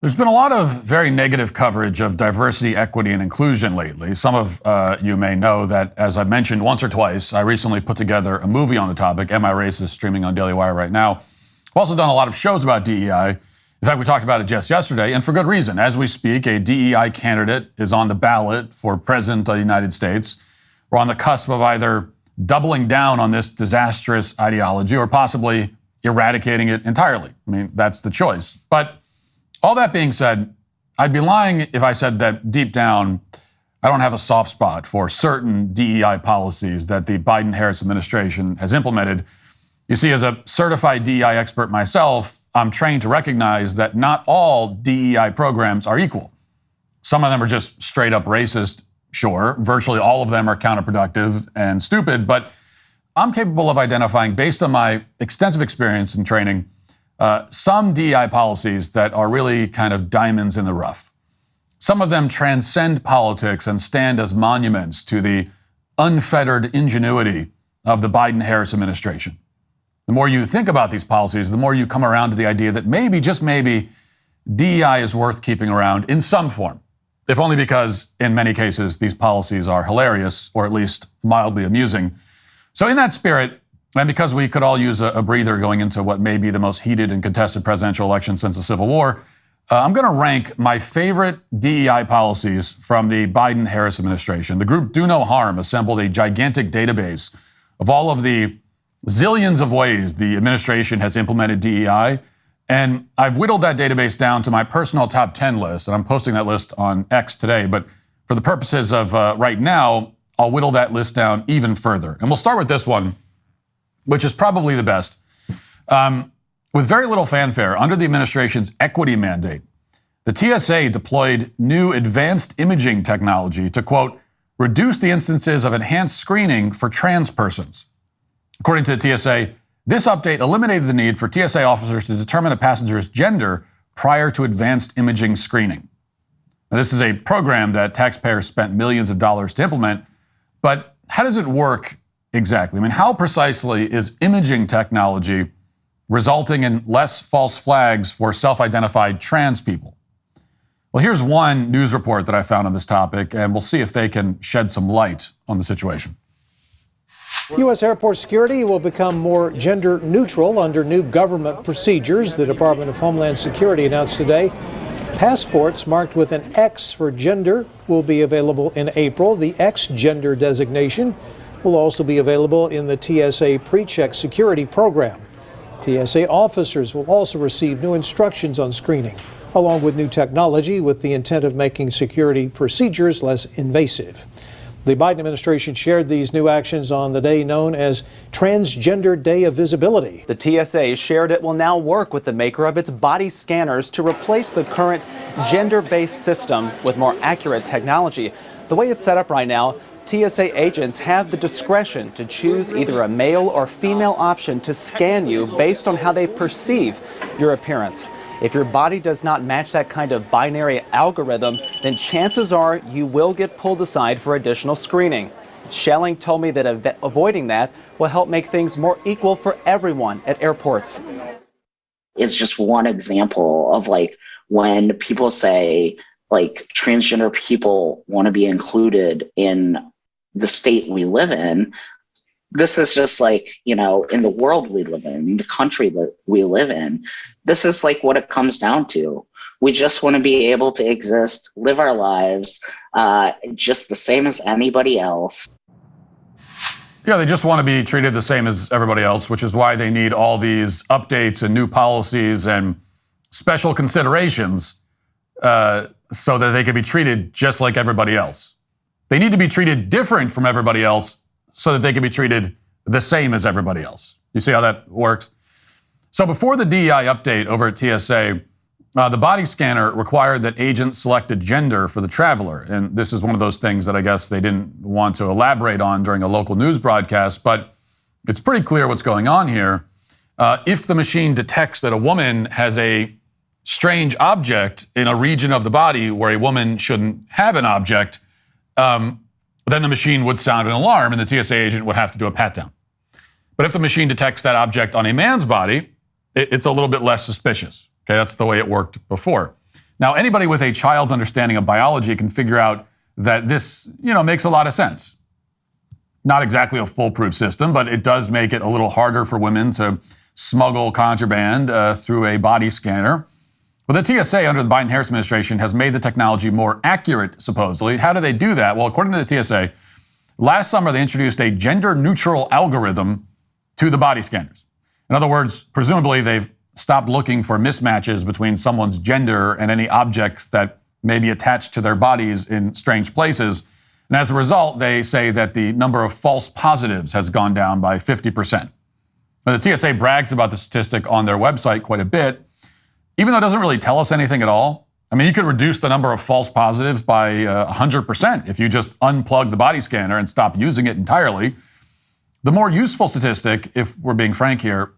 There's been a lot of very negative coverage of diversity, equity, and inclusion lately. Some of you may know that, as I've mentioned once or twice, I recently put together a movie on the topic, Am I Racist?, streaming on Daily Wire right now. I've also done a lot of shows about DEI. In fact, we talked about it just yesterday, and for good reason. As we speak, a DEI candidate is on the ballot for president of the United States. We're on the cusp of either doubling down on this disastrous ideology or possibly eradicating it entirely. I mean, that's the choice. But all that being said, I'd be lying if I said that deep down, I don't have a soft spot for certain DEI policies that the Biden-Harris administration has implemented. You see, as a certified DEI expert myself, I'm trained to recognize that not all DEI programs are equal. Some of them are just straight up racist, sure. Virtually all of them are counterproductive and stupid, but I'm capable of identifying, based on my extensive experience and training, some DEI policies that are really kind of diamonds in the rough. Some of them transcend politics and stand as monuments to the unfettered ingenuity of the Biden-Harris administration. The more you think about these policies, the more you come around to the idea that maybe, just maybe, DEI is worth keeping around in some form, if only because, in many cases, these policies are hilarious, or at least mildly amusing. So in that spirit, and because we could all use a breather going into what may be the most heated and contested presidential election since the Civil War, I'm going to rank my favorite DEI policies from the Biden-Harris administration. The group Do No Harm assembled a gigantic database of all of the zillions of ways the administration has implemented DEI, and I've whittled that database down to my personal top 10 list, and I'm posting that list on X today, but for the purposes of right now, I'll whittle that list down even further. And we'll start with this one, which is probably the best. With very little fanfare, under the administration's equity mandate, the TSA deployed new advanced imaging technology to, quote, reduce the instances of enhanced screening for trans persons. According to the TSA, this update eliminated the need for TSA officers to determine a passenger's gender prior to advanced imaging screening. Now, this is a program that taxpayers spent millions of dollars to implement, but how does it work exactly? I mean, how precisely is imaging technology resulting in less false flags for self-identified trans people? Well, here's one news report that I found on this topic, and we'll see if they can shed some light on the situation. U.S. airport security will become more gender neutral under new government procedures, the Department of Homeland Security announced today. Passports marked with an X for gender will be available in April. The X gender designation will also be available in the TSA PreCheck security program. TSA officers will also receive new instructions on screening, along with new technology with the intent of making security procedures less invasive. The Biden administration shared these new actions on the day known as Transgender Day of Visibility. The TSA shared it will now work with the maker of its body scanners to replace the current gender-based system with more accurate technology. The way it's set up right now, TSA agents have the discretion to choose either a male or female option to scan you based on how they perceive your appearance. If your body does not match that kind of binary algorithm, then chances are you will get pulled aside for additional screening. Schelling told me that avoiding that will help make things more equal for everyone at airports. It's just one example of like when people say like transgender people want to be included in the state we live in. This is just like, you know, in the world we live in, the country that we live in, this is like what it comes down to. We just want to be able to exist, live our lives, just the same as anybody else. Yeah, they just want to be treated the same as everybody else, which is why they need all these updates and new policies and special considerations so that they can be treated just like everybody else. They need to be treated different from everybody else so that they can be treated the same as everybody else. You see how that works? So before the DEI update over at TSA, the body scanner required that agents select a gender for the traveler. And this is one of those things that I guess they didn't want to elaborate on during a local news broadcast, but it's pretty clear what's going on here. If the machine detects that a woman has a strange object in a region of the body where a woman shouldn't have an object, then the machine would sound an alarm and the TSA agent would have to do a pat-down. But if the machine detects that object on a man's body, it's a little bit less suspicious. Okay, that's the way it worked before. Now, anybody with a child's understanding of biology can figure out that this, makes a lot of sense. Not exactly a foolproof system, but it does make it a little harder for women to smuggle contraband through a body scanner. Well, the TSA under the Biden-Harris administration has made the technology more accurate, supposedly. How do they do that? Well, according to the TSA, last summer they introduced a gender-neutral algorithm to the body scanners. In other words, presumably they've stopped looking for mismatches between someone's gender and any objects that may be attached to their bodies in strange places. And as a result, they say that the number of false positives has gone down by 50%. Now, the TSA brags about the statistic on their website quite a bit, even though it doesn't really tell us anything at all. I mean, you could reduce the number of false positives by 100% if you just unplug the body scanner and stop using it entirely. The more useful statistic, if we're being frank here,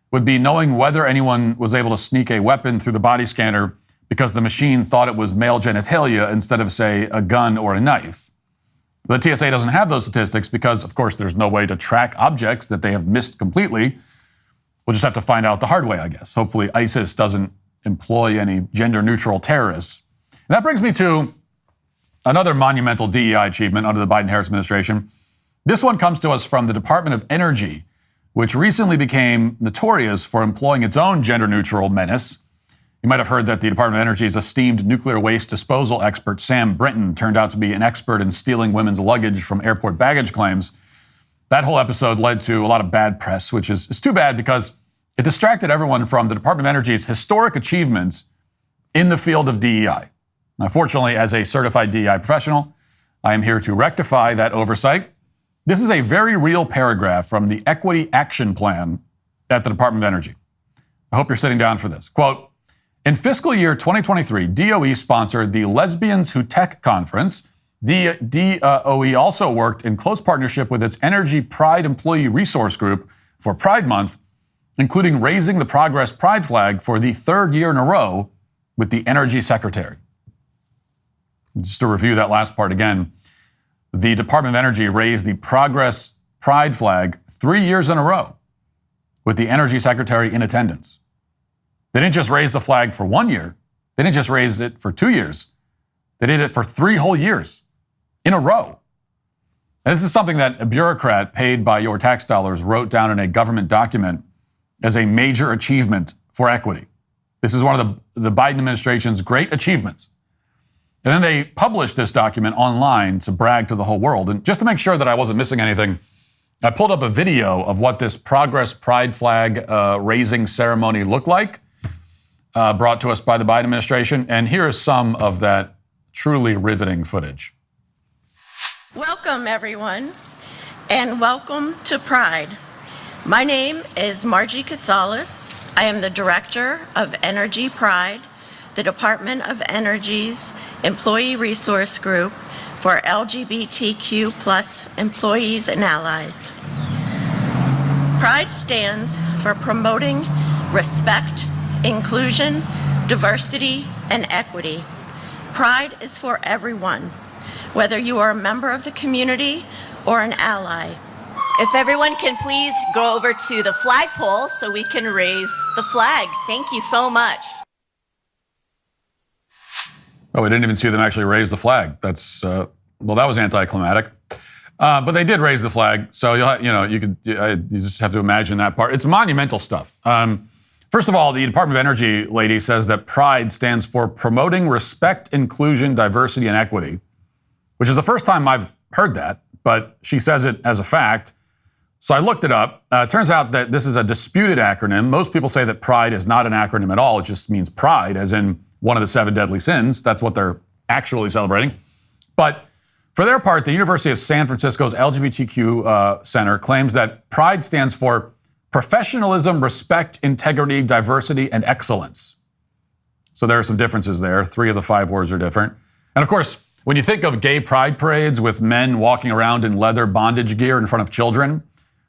would be knowing whether anyone was able to sneak a weapon through the body scanner because the machine thought it was male genitalia instead of, say, a gun or a knife. The TSA doesn't have those statistics because, of course, there's no way to track objects that they have missed completely. We'll just have to find out the hard way, I guess. Hopefully ISIS doesn't employ any gender-neutral terrorists. And that brings me to another monumental DEI achievement under the Biden-Harris administration. This one comes to us from the Department of Energy, which recently became notorious for employing its own gender-neutral menace. You might have heard that the Department of Energy's esteemed nuclear waste disposal expert, Sam Brinton, turned out to be an expert in stealing women's luggage from airport baggage claims. That whole episode led to a lot of bad press, which is too bad because it distracted everyone from the Department of Energy's historic achievements in the field of DEI. Now, fortunately, as a certified DEI professional, I am here to rectify that oversight. This is a very real paragraph from the Equity Action Plan at the Department of Energy. I hope you're sitting down for this. Quote, in fiscal year 2023, DOE sponsored the Lesbians Who Tech Conference. The DOE also worked in close partnership with its Energy Pride Employee Resource Group for Pride Month, including raising the Progress Pride flag for the third year in a row with the Energy Secretary. Just to review that last part again, the Department of Energy raised the Progress Pride flag 3 years in a row with the Energy Secretary in attendance. They didn't just raise the flag for 1 year. They didn't just raise it for 2 years. They did it for 3 whole years in a row. And this is something that a bureaucrat paid by your tax dollars wrote down in a government document as a major achievement for equity. This is one of the Biden administration's great achievements. And then they published this document online to brag to the whole world. And just to make sure that I wasn't missing anything, I pulled up a video of what this Progress Pride flag raising ceremony looked like, brought to us by the Biden administration. And here is some of that truly riveting footage. Welcome, everyone, and welcome to Pride. My name is Margie Katsoulis. I am the Director of Energy Pride, the Department of Energy's Employee Resource Group for LGBTQ plus employees and allies. Pride stands for promoting respect, inclusion, diversity, and equity. Pride is for everyone, whether you are a member of the community or an ally. If everyone can please go over to the flagpole so we can raise the flag. Thank you so much. Oh, we didn't even see them actually raise the flag. That's, that was anticlimactic. But they did raise the flag. So, you just have to imagine that part. It's monumental stuff. First of all, the Department of Energy lady says that Pride stands for promoting respect, inclusion, diversity, and equity, which is the first time I've heard that, but she says it as a fact. So I looked it up. It turns out that this is a disputed acronym. Most people say that Pride is not an acronym at all. It just means pride, as in one of the 7 deadly sins. That's what they're actually celebrating. But for their part, the University of San Francisco's LGBTQ Center claims that Pride stands for professionalism, respect, integrity, diversity, and excellence. So there are some differences there. 3 of the 5 words are different. And of course, when you think of gay pride parades with men walking around in leather bondage gear in front of children,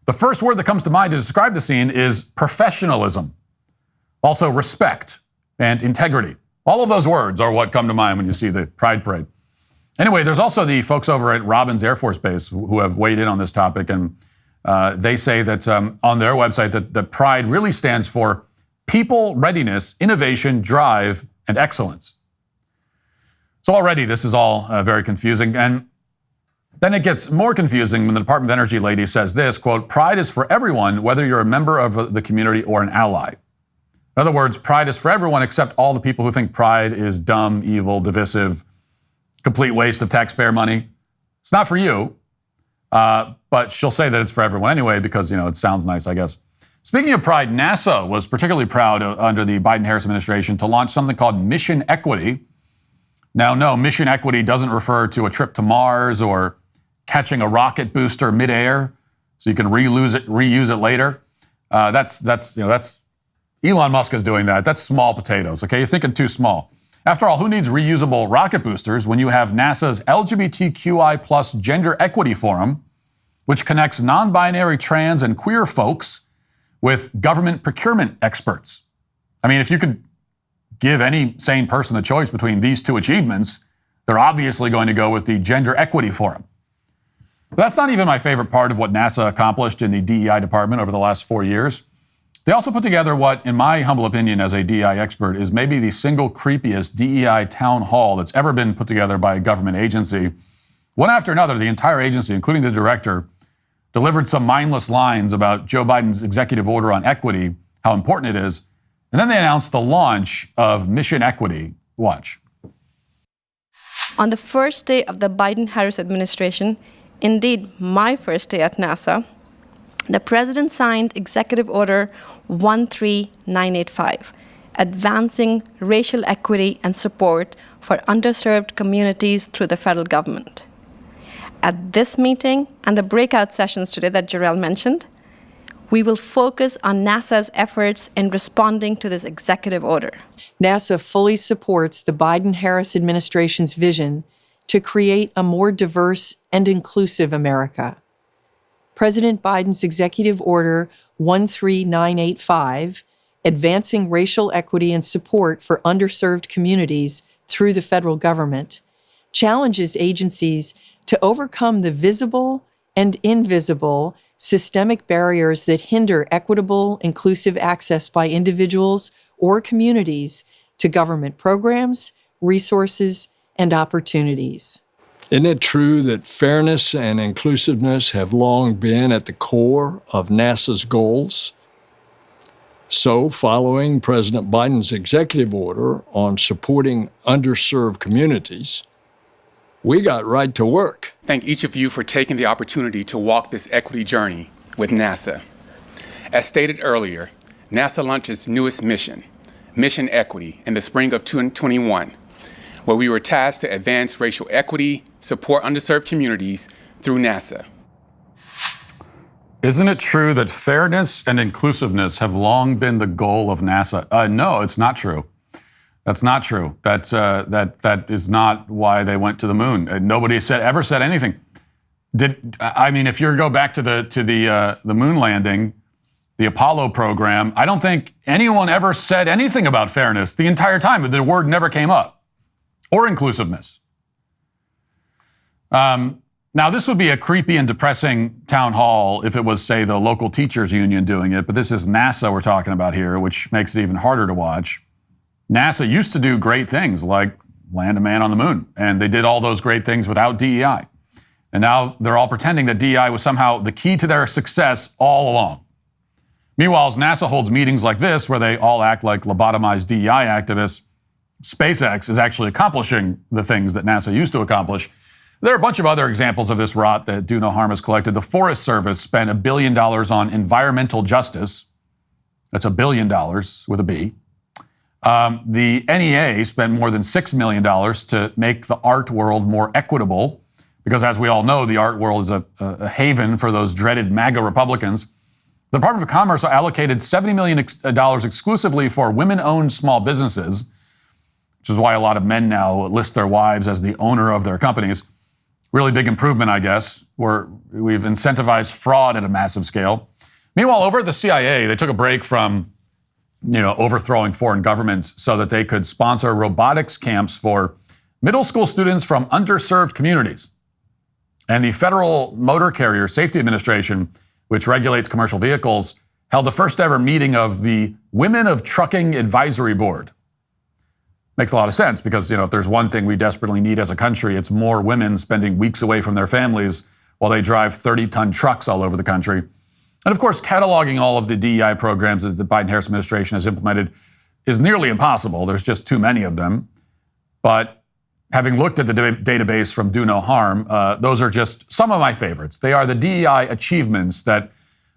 the first word that comes to mind to describe the scene is professionalism. Also respect and integrity. All of those words are what come to mind when you see the pride parade. Anyway, there's also the folks over at Robins Air Force Base who have weighed in on this topic, and they say that on their website that Pride really stands for people, readiness, innovation, drive, and excellence. So already this is all very confusing. And then it gets more confusing when the Department of Energy lady says this, quote, "Pride is for everyone, whether you're a member of the community or an ally." In other words, pride is for everyone except all the people who think pride is dumb, evil, divisive, complete waste of taxpayer money. It's not for you, but she'll say that it's for everyone anyway because, it sounds nice, I guess. Speaking of pride, NASA was particularly proud under the Biden-Harris administration to launch something called Mission Equity. Now, no, Mission Equity doesn't refer to a trip to Mars or catching a rocket booster midair so you can reuse it later. That's Elon Musk is doing that. That's small potatoes, okay? You're thinking too small. After all, who needs reusable rocket boosters when you have NASA's LGBTQI plus Gender Equity Forum, which connects non-binary, trans, and queer folks with government procurement experts? I mean, if you could give any sane person the choice between these two achievements, they're obviously going to go with the Gender Equity Forum. But that's not even my favorite part of what NASA accomplished in the DEI department over the last 4 years. They also put together what, in my humble opinion as a DEI expert, is maybe the single creepiest DEI town hall that's ever been put together by a government agency. One after another, the entire agency, including the director, delivered some mindless lines about Joe Biden's executive order on equity, how important it is, and then they announced the launch of Mission Equity. Watch. On the first day of the Biden-Harris administration, indeed my first day at NASA, the President signed Executive Order 13985, advancing racial equity and support for underserved communities through the federal government. At this meeting and the breakout sessions today that Jarrell mentioned, we will focus on NASA's efforts in responding to this executive order. NASA fully supports the Biden-Harris administration's vision to create a more diverse and inclusive America. President Biden's Executive Order 13985, advancing racial equity and support for underserved communities through the federal government, challenges agencies to overcome the visible and invisible systemic barriers that hinder equitable, inclusive access by individuals or communities to government programs, resources, and opportunities. Isn't it true that fairness and inclusiveness have long been at the core of NASA's goals? So, following President Biden's executive order on supporting underserved communities, we got right to work. Thank each of you for taking the opportunity to walk this equity journey with NASA. As stated earlier, NASA launched its newest mission, Mission Equity, in the spring of 2021, where we were tasked to advance racial equity, support underserved communities through NASA. Isn't it true that fairness and inclusiveness have long been the goal of NASA? No, it's not true. That's not true. That is not why they went to the moon. Nobody ever said anything. If you go back to the moon landing, the Apollo program, I don't think anyone ever said anything about fairness the entire time. The word never came up. Or inclusiveness. Now, this would be a creepy and depressing town hall if it was, say, the local teachers union doing it, but this is NASA we're talking about here, which makes it even harder to watch. NASA used to do great things like land a man on the moon, and they did all those great things without DEI. And now they're all pretending that DEI was somehow the key to their success all along. Meanwhile, as NASA holds meetings like this, where they all act like lobotomized DEI activists, SpaceX is actually accomplishing the things that NASA used to accomplish. There are a bunch of other examples of this rot that do no harm has collected. The Forest Service spent $1 billion on environmental justice. That's $1 billion with a B. The NEA spent more than $6 million to make the art world more equitable, because as we all know, the art world is a haven for those dreaded MAGA Republicans. The Department of Commerce allocated $70 million exclusively for women-owned small businesses, which is why a lot of men now list their wives as the owner of their companies. Really big improvement, I guess, where we've incentivized fraud at a massive scale. Meanwhile, over at the CIA, they took a break from, overthrowing foreign governments so that they could sponsor robotics camps for middle school students from underserved communities. And the Federal Motor Carrier Safety Administration, which regulates commercial vehicles, held the first ever meeting of the Women of Trucking Advisory Board. Makes a lot of sense because, if there's one thing we desperately need as a country, it's more women spending weeks away from their families while they drive 30-ton trucks all over the country. And of course, cataloging all of the DEI programs that the Biden-Harris administration has implemented is nearly impossible. There's just too many of them. But having looked at the database from Do No Harm, those are just some of my favorites. They are the DEI achievements that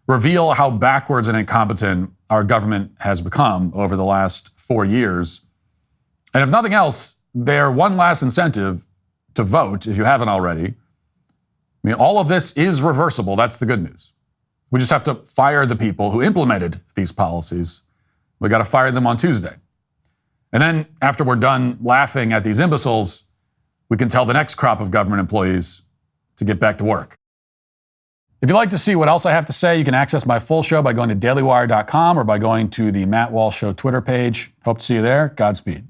reveal how backwards and incompetent our government has become over the last 4 years. And if nothing else, they're one last incentive to vote if you haven't already. All of this is reversible. That's the good news. We just have to fire the people who implemented these policies. We got to fire them on Tuesday. And then after we're done laughing at these imbeciles, we can tell the next crop of government employees to get back to work. If you'd like to see what else I have to say, you can access my full show by going to dailywire.com or by going to the Matt Walsh Show Twitter page. Hope to see you there. Godspeed.